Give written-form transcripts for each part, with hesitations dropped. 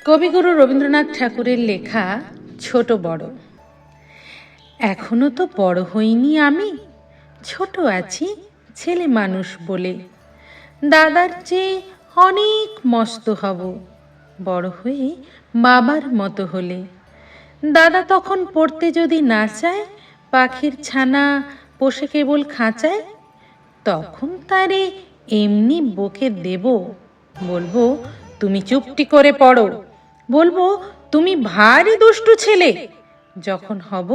কবিগুরু রবীন্দ্রনাথ ঠাকুরের লেখা ছোট বড়। এখনো তো বড় হইনি আমি, ছোট আছি ছেলে মানুষ বলে। দাদার চেয়ে অনেক মস্ত হব, বড় হয়ে বাবার মতো হলে। দাদা তখন পড়তে যদি না চায়, পাখির ছানা পোষে কেবল খাঁচায়, তখন তারে এমনি বকে দেব, বলবো তুমি চুপটি করে পড়ো, বলবো তুমি ভারী দুষ্টু ছেলে। যখন হব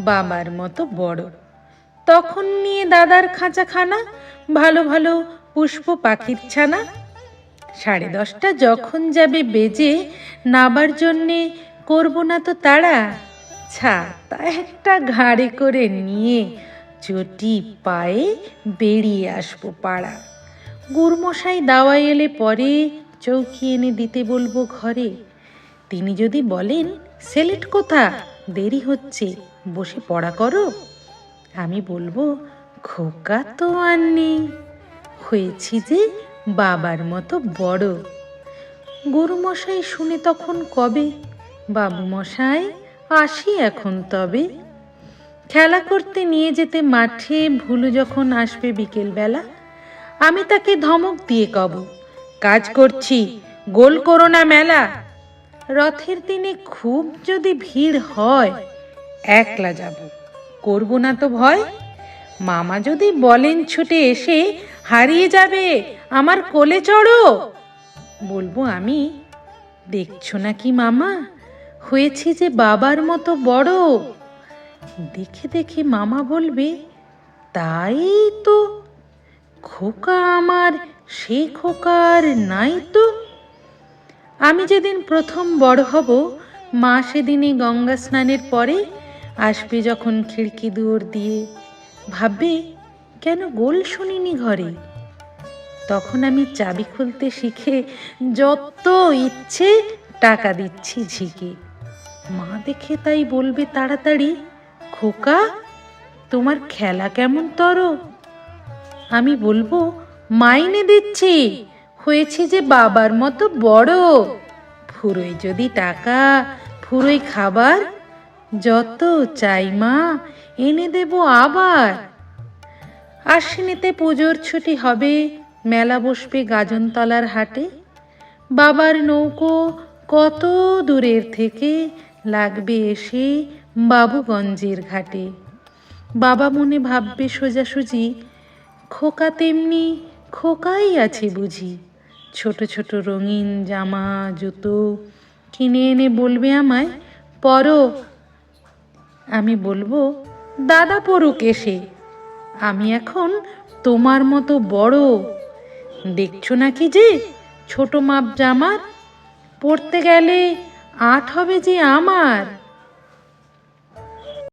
বাবার মতো বড়, তখন নিয়ে দাদার খাঁচাখানা, ভালো ভালো পুষ্প পাখির ছানা। 10:30 যখন যাবে বেজে, নাবার জন্যে করবো না তো তাড়া, ছাতা একটা ঘাড়ে করে নিয়ে চটি পায়ে বেরিয়ে আসবো পাড়া। গুরমশাই দাওয়াই এলে পরে চৌকি এনে দিতে বলবো ঘরে। তিনি যদি বলেন সেলেট কোথা, দেরি হচ্ছে, বসে পড়া করো, আমি বলবো খোকা তো আর নেই, হয়েছি যে বাবার মতো বড়। গুরুমশাই শুনে তখন কবে, বাবু মশাই আসি এখন তবে। খেলা করতে নিয়ে যেতে মাঠে ভুলু যখন আসবে বিকেলবেলা, আমি তাকে ধমক দিয়ে কব, কাজ করছি, গোল করো না মেলা। রথের দিনে খুব যদি ভিড় হয়, একলা যাব, করব না তো ভয়। মামা যদি বলেন ছুটে এসে, হারিয়ে যাবে আমার কোলে চড়ো, বলবো আমি, দেখছো না কি মামা, হয়েছি যে বাবার মতো বড়। দেখে দেখে মামা বলবে, তাই তো, খোকা আমার সে খোকার নাই তো। আমি যেদিন প্রথম বড় হব, মা সেদিনই গঙ্গা স্নানের পরে আসবে যখন খিড়কি দুয়ার দিয়ে, ভাববে কেন গোল শুনিনি ঘরে। তখন আমি চাবি খুলতে শিখে যত ইচ্ছে টাকা দিচ্ছি ঝিকে। মা দেখে তাই বলবে তাড়াতাড়ি, খোকা তোমার খেলা কেমন তর। আমি বলবো মাইনে দিচ্ছি, হয়েছে যে বাবার মতো বড়। ফুরোয় যদি টাকা, ফুরোয় খাবার, যত চাই মা এনে দেব আবার। আশ্বিনেতে পুজোর ছুটি হবে, মেলা বসবে গাজনতলার হাটে। বাবার নৌকো কত দূরের থেকে লাগবে এসে বাবুগঞ্জের ঘাটে। বাবা মনে ভাববে সোজাসুজি, খোকা তেমনি খোকাই আছে বুঝি। ছোট ছোট রঙিন জামা জুতো কিনে এনে বলবে আমায়, পরো। আমি বলবো দাদা পড়ুক এসে, আমি এখন তোমার মতো বড়। দেখছো নাকি যে ছোট মাপ জামার, পড়তে গেলে 8 হবে যে আমার।